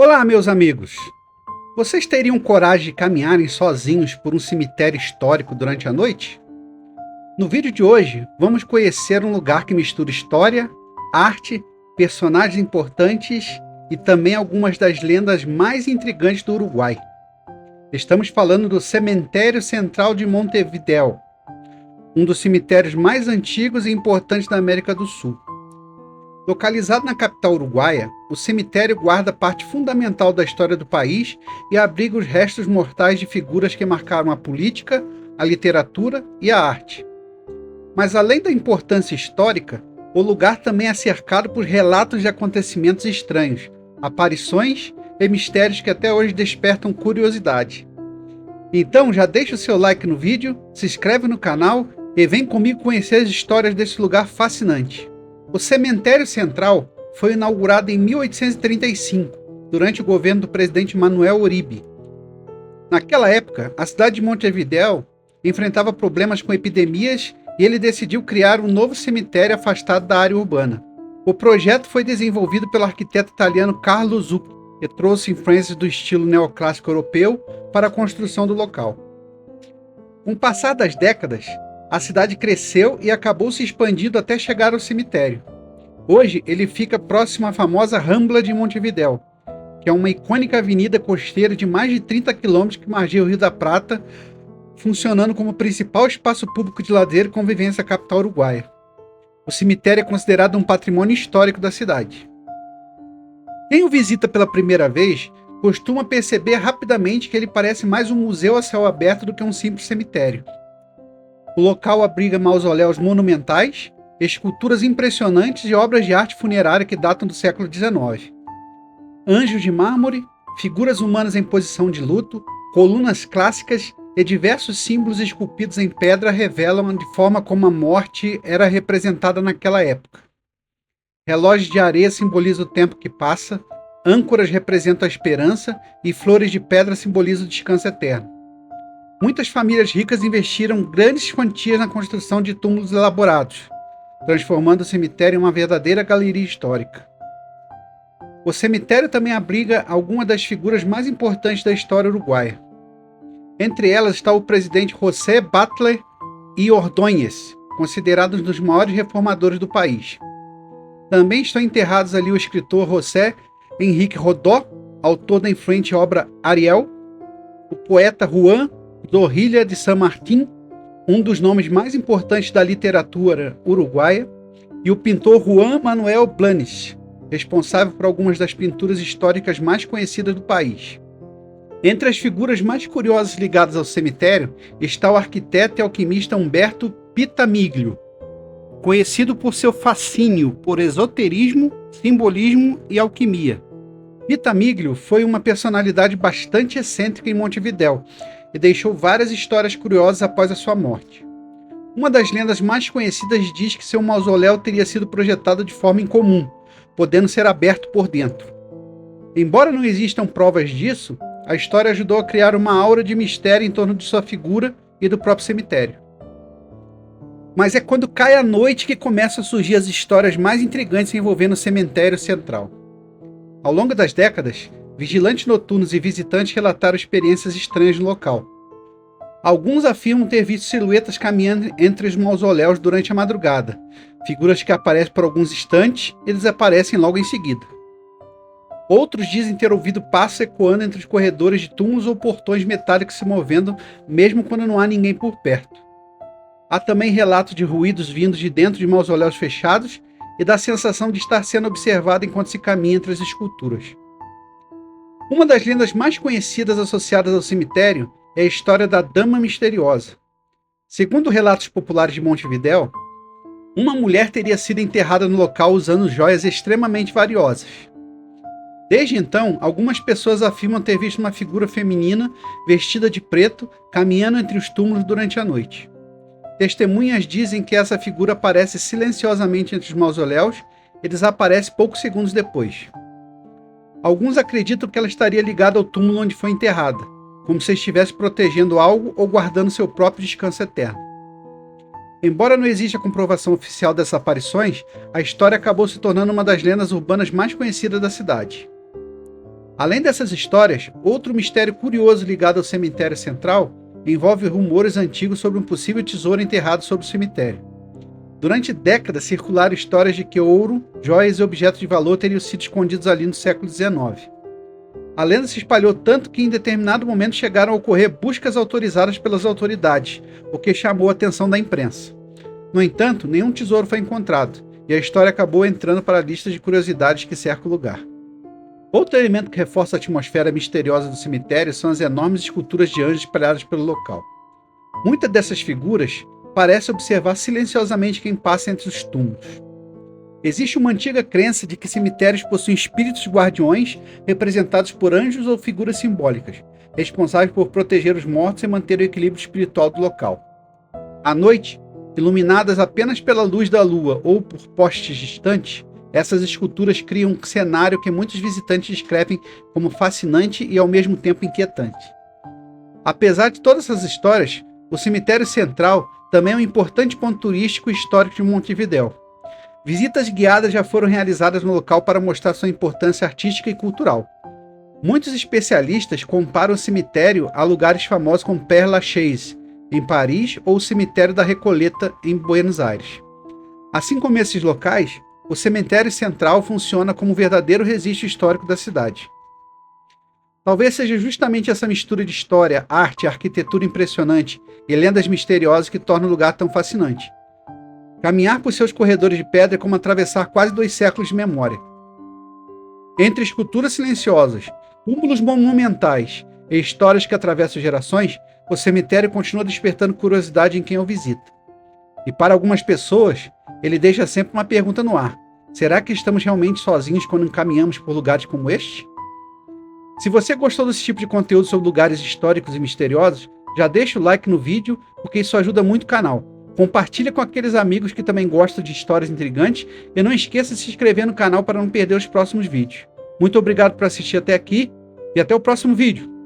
Olá, meus amigos! Vocês teriam coragem de caminharem sozinhos por um cemitério histórico durante a noite? No vídeo de hoje, vamos conhecer um lugar que mistura história, arte, personagens importantes e também algumas das lendas mais intrigantes do Uruguai. Estamos falando do Cemitério Central de Montevidéu, um dos cemitérios mais antigos e importantes da América do Sul. Localizado na capital uruguaia, o cemitério guarda parte fundamental da história do país e abriga os restos mortais de figuras que marcaram a política, a literatura e a arte. Mas além da importância histórica, o lugar também é cercado por relatos de acontecimentos estranhos, aparições e mistérios que até hoje despertam curiosidade. Então já deixa o seu like no vídeo, se inscreve no canal e vem comigo conhecer as histórias desse lugar fascinante. O Cemitério Central foi inaugurado em 1835, durante o governo do presidente Manuel Uribe. Naquela época, a cidade de Montevidéu enfrentava problemas com epidemias e ele decidiu criar um novo cemitério afastado da área urbana. O projeto foi desenvolvido pelo arquiteto italiano Carlo Zucchi, que trouxe influências do estilo neoclássico europeu para a construção do local. Com o passar das décadas, a cidade cresceu e acabou se expandindo até chegar ao cemitério. Hoje, ele fica próximo à famosa Rambla de Montevidéu, que é uma icônica avenida costeira de mais de 30 quilômetros que margeia o Rio da Prata, funcionando como principal espaço público de lazer e convivência da capital uruguaia. O cemitério é considerado um patrimônio histórico da cidade. Quem o visita pela primeira vez costuma perceber rapidamente que ele parece mais um museu a céu aberto do que um simples cemitério. O local abriga mausoléus monumentais, esculturas impressionantes e obras de arte funerária que datam do século XIX. Anjos de mármore, figuras humanas em posição de luto, colunas clássicas e diversos símbolos esculpidos em pedra revelam de forma como a morte era representada naquela época. Relógios de areia simbolizam o tempo que passa, âncoras representam a esperança e flores de pedra simbolizam o descanso eterno. Muitas famílias ricas investiram grandes quantias na construção de túmulos elaborados, transformando o cemitério em uma verdadeira galeria histórica. O cemitério também abriga algumas das figuras mais importantes da história uruguaia. Entre elas está o presidente José Batlle y Ordóñez, considerados um dos maiores reformadores do país. Também estão enterrados ali o escritor José Henrique Rodó, autor da influente obra Ariel, o poeta Juan Zorrilla de San Martín, um dos nomes mais importantes da literatura uruguaia, e o pintor Juan Manuel Blanes, responsável por algumas das pinturas históricas mais conhecidas do país. Entre as figuras mais curiosas ligadas ao cemitério está o arquiteto e alquimista Humberto Pitamiglio, conhecido por seu fascínio por esoterismo, simbolismo e alquimia. Pitamiglio foi uma personalidade bastante excêntrica em Montevidéu e deixou várias histórias curiosas após a sua morte. Uma das lendas mais conhecidas diz que seu mausoléu teria sido projetado de forma incomum, podendo ser aberto por dentro. Embora não existam provas disso, a história ajudou a criar uma aura de mistério em torno de sua figura e do próprio cemitério. Mas é quando cai a noite que começam a surgir as histórias mais intrigantes envolvendo o cemitério central. Ao longo das décadas, vigilantes noturnos e visitantes relataram experiências estranhas no local. Alguns afirmam ter visto silhuetas caminhando entre os mausoléus durante a madrugada, figuras que aparecem por alguns instantes e desaparecem logo em seguida. Outros dizem ter ouvido passos ecoando entre os corredores de túmulos ou portões metálicos se movendo, mesmo quando não há ninguém por perto. Há também relatos de ruídos vindos de dentro de mausoléus fechados e da sensação de estar sendo observado enquanto se caminha entre as esculturas. Uma das lendas mais conhecidas associadas ao cemitério é a história da Dama Misteriosa. Segundo relatos populares de Montevidéu, uma mulher teria sido enterrada no local usando joias extremamente valiosas. Desde então, algumas pessoas afirmam ter visto uma figura feminina vestida de preto caminhando entre os túmulos durante a noite. Testemunhas dizem que essa figura aparece silenciosamente entre os mausoléus e desaparece poucos segundos depois. Alguns acreditam que ela estaria ligada ao túmulo onde foi enterrada, como se estivesse protegendo algo ou guardando seu próprio descanso eterno. Embora não exista comprovação oficial dessas aparições, a história acabou se tornando uma das lendas urbanas mais conhecidas da cidade. Além dessas histórias, outro mistério curioso ligado ao cemitério central envolve rumores antigos sobre um possível tesouro enterrado sob o cemitério. Durante décadas circularam histórias de que ouro, joias e objetos de valor teriam sido escondidos ali no século XIX. A lenda se espalhou tanto que em determinado momento chegaram a ocorrer buscas autorizadas pelas autoridades, o que chamou a atenção da imprensa. No entanto, nenhum tesouro foi encontrado, e a história acabou entrando para a lista de curiosidades que cerca o lugar. Outro elemento que reforça a atmosfera misteriosa do cemitério são as enormes esculturas de anjos espalhadas pelo local. Muitas dessas figuras parecem observar silenciosamente quem passa entre os túmulos. Existe uma antiga crença de que cemitérios possuem espíritos guardiões representados por anjos ou figuras simbólicas, responsáveis por proteger os mortos e manter o equilíbrio espiritual do local. À noite, iluminadas apenas pela luz da lua ou por postes distantes, essas esculturas criam um cenário que muitos visitantes descrevem como fascinante e ao mesmo tempo inquietante. Apesar de todas essas histórias, o cemitério central também é um importante ponto turístico e histórico de Montevidéu. Visitas guiadas já foram realizadas no local para mostrar sua importância artística e cultural. Muitos especialistas comparam o cemitério a lugares famosos como Père Lachaise, em Paris, ou o cemitério da Recoleta, em Buenos Aires. Assim como esses locais, o cemitério central funciona como um verdadeiro registro histórico da cidade. Talvez seja justamente essa mistura de história, arte, arquitetura impressionante e lendas misteriosas que torna o lugar tão fascinante. Caminhar por seus corredores de pedra é como atravessar quase 2 séculos de memória. Entre esculturas silenciosas, túmulos monumentais e histórias que atravessam gerações, o cemitério continua despertando curiosidade em quem o visita. E para algumas pessoas, ele deixa sempre uma pergunta no ar: será que estamos realmente sozinhos quando caminhamos por lugares como este? Se você gostou desse tipo de conteúdo sobre lugares históricos e misteriosos, já deixa o like no vídeo, porque isso ajuda muito o canal. Compartilha com aqueles amigos que também gostam de histórias intrigantes e não esqueça de se inscrever no canal para não perder os próximos vídeos. Muito obrigado por assistir até aqui e até o próximo vídeo.